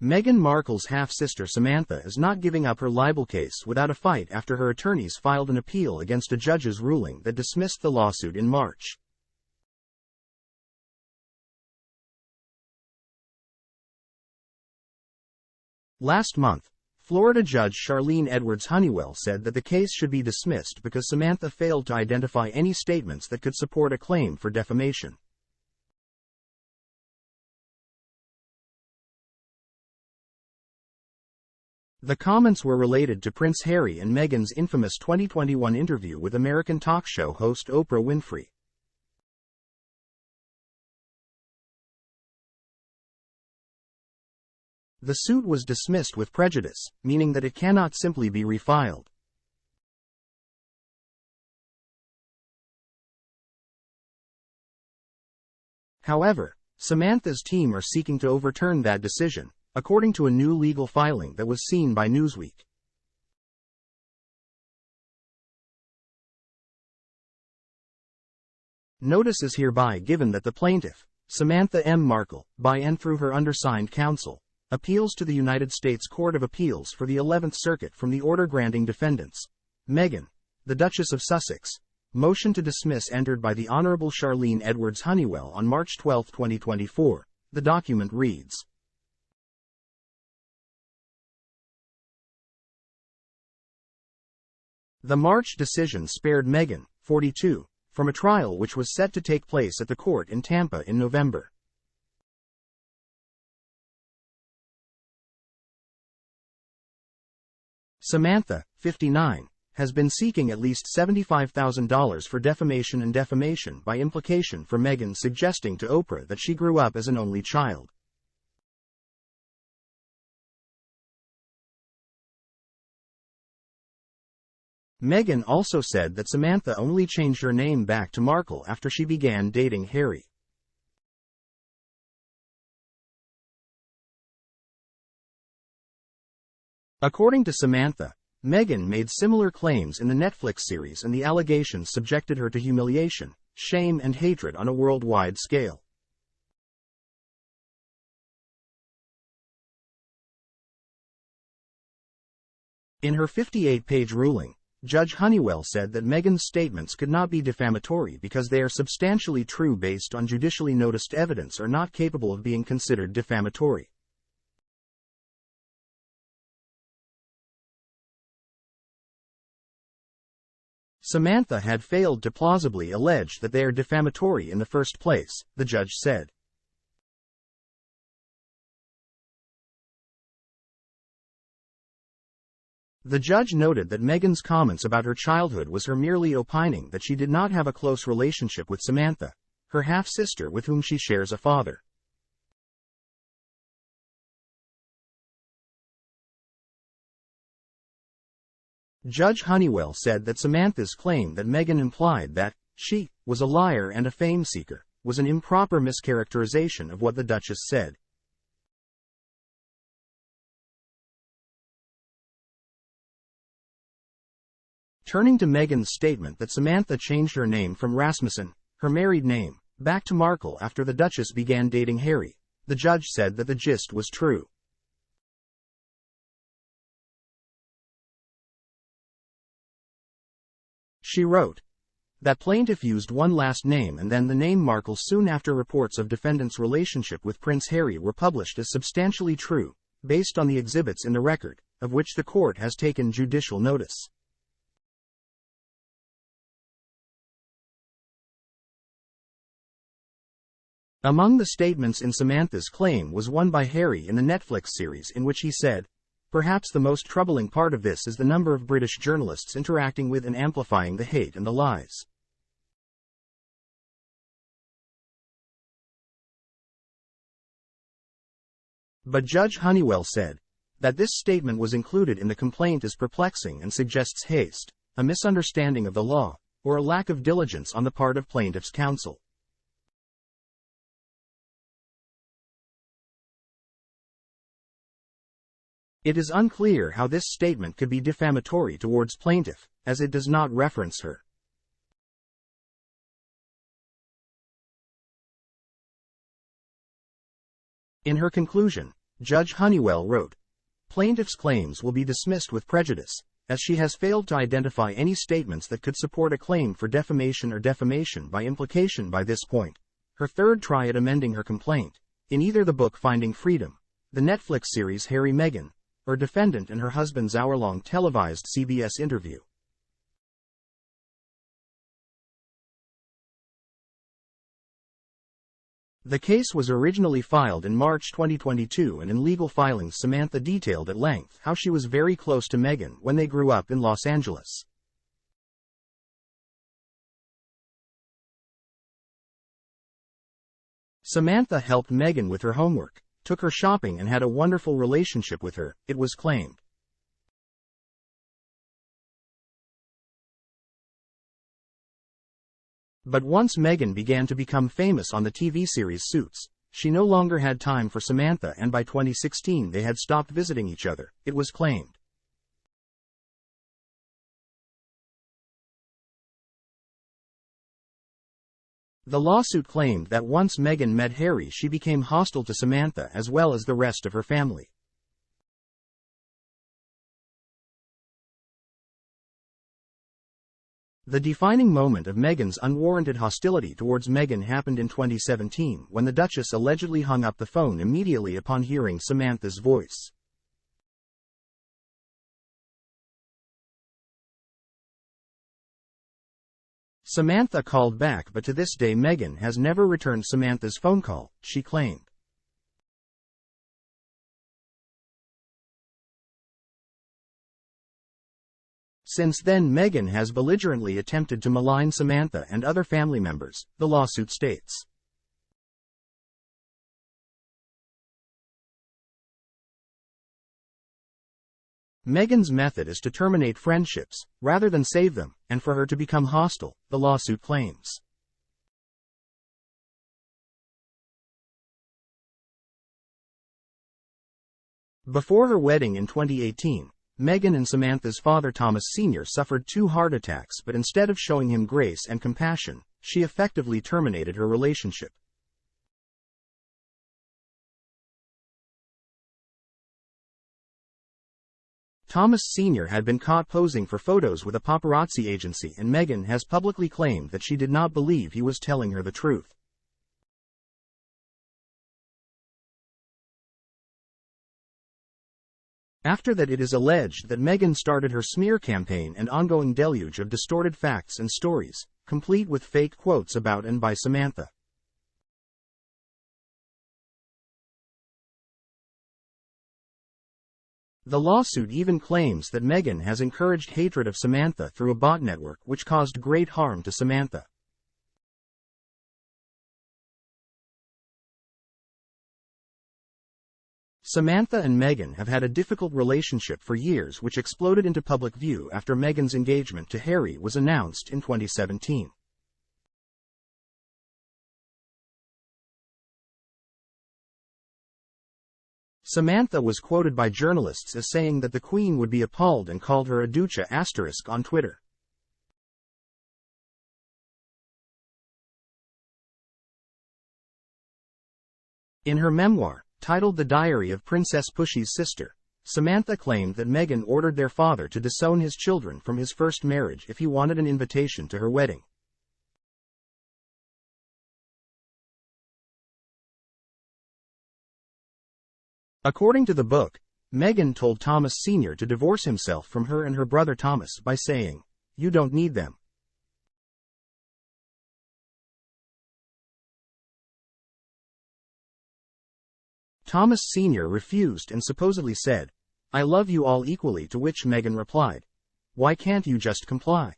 Meghan Markle's half-sister Samantha is not giving up her libel case without a fight after her attorneys filed an appeal against a judge's ruling that dismissed the lawsuit in March. Last month, Florida Judge Charlene Edwards Honeywell said that the case should be dismissed because Samantha failed to identify any statements that could support a claim for defamation. The comments were related to Prince Harry and Meghan's infamous 2021 interview with American talk show host Oprah Winfrey. The suit was dismissed with prejudice, meaning that it cannot simply be refiled. However, Samantha's team are seeking to overturn that decision, according to a new legal filing that was seen by Newsweek. Notice is hereby given that the plaintiff, Samantha M. Markle, by and through her undersigned counsel, appeals to the United States Court of Appeals for the 11th Circuit from the order granting defendants, Meghan, the Duchess of Sussex, motion to dismiss entered by the Honorable Charlene Edwards Honeywell on March 12, 2024. The document reads: The March decision spared Meghan, 42, from a trial which was set to take place at the court in Tampa in November. Samantha, 59, has been seeking at least $75,000 for defamation and defamation by implication for Meghan suggesting to Oprah that she grew up as an only child. Meghan also said that Samantha only changed her name back to Markle after she began dating Harry. According to Samantha, Meghan made similar claims in the Netflix series, and the allegations subjected her to humiliation, shame and hatred on a worldwide scale. In her 58-page ruling, Judge Honeywell said that Meghan's statements could not be defamatory because they are substantially true based on judicially noticed evidence or not capable of being considered defamatory. Samantha had failed to plausibly allege that they are defamatory in the first place, the judge said. The judge noted that Meghan's comments about her childhood was her merely opining that she did not have a close relationship with Samantha, her half-sister with whom she shares a father. Judge Honeywell said that Samantha's claim that Meghan implied that she was a liar and a fame seeker was an improper mischaracterization of what the Duchess said. Turning to Meghan's statement that Samantha changed her name from Rasmussen, her married name, back to Markle after the Duchess began dating Harry, the judge said that the gist was true. She wrote that plaintiff used one last name and then the name Markle soon after reports of defendant's relationship with Prince Harry were published as substantially true, based on the exhibits in the record, of which the court has taken judicial notice. Among the statements in Samantha's claim was one by Harry in the Netflix series in which he said, "Perhaps the most troubling part of this is the number of British journalists interacting with and amplifying the hate and the lies." But Judge Honeywell said that this statement was included in the complaint is perplexing and suggests haste, a misunderstanding of the law, or a lack of diligence on the part of plaintiff's counsel. It is unclear how this statement could be defamatory towards plaintiff, as it does not reference her. In her conclusion, Judge Honeywell wrote. Plaintiff's claims will be dismissed with prejudice, as she has failed to identify any statements that could support a claim for defamation or defamation by implication by this point. Her third try at amending her complaint, in either the book Finding Freedom, the Netflix series Harry Meghan, or defendant and her husband's hour-long televised CBS interview. The case was originally filed in March 2022, and in legal filings Samantha detailed at length how she was very close to Meghan when they grew up in Los Angeles. Samantha helped Meghan with her homework, took her shopping and had a wonderful relationship with her, it was claimed. But once Meghan began to become famous on the TV series Suits, she no longer had time for Samantha, and by 2016 they had stopped visiting each other, it was claimed. The lawsuit claimed that once Meghan met Harry, she became hostile to Samantha as well as the rest of her family. The defining moment of Meghan's unwarranted hostility towards Meghan happened in 2017 when the Duchess allegedly hung up the phone immediately upon hearing Samantha's voice. Samantha called back, but to this day Meghan has never returned Samantha's phone call, she claimed. Since then Meghan has belligerently attempted to malign Samantha and other family members, the lawsuit states. Meghan's method is to terminate friendships, rather than save them, and for her to become hostile, the lawsuit claims. Before her wedding in 2018, Meghan and Samantha's father Thomas Sr. suffered 2 heart attacks, but instead of showing him grace and compassion, she effectively terminated her relationship. Thomas Sr. had been caught posing for photos with a paparazzi agency, and Meghan has publicly claimed that she did not believe he was telling her the truth. After that, it is alleged that Meghan started her smear campaign and ongoing deluge of distorted facts and stories, complete with fake quotes about and by Samantha. The lawsuit even claims that Meghan has encouraged hatred of Samantha through a bot network which caused great harm to Samantha. Samantha and Meghan have had a difficult relationship for years, which exploded into public view after Meghan's engagement to Harry was announced in 2017. Samantha was quoted by journalists as saying that the Queen would be appalled and called her a ducha asterisk on Twitter. In her memoir, titled The Diary of Princess Pushy's Sister, Samantha claimed that Meghan ordered their father to disown his children from his first marriage if he wanted an invitation to her wedding. According to the book, Meghan told Thomas Sr. to divorce himself from her and her brother Thomas by saying, "You don't need them." Thomas Sr. refused and supposedly said, "I love you all equally," to which Meghan replied, "Why can't you just comply?"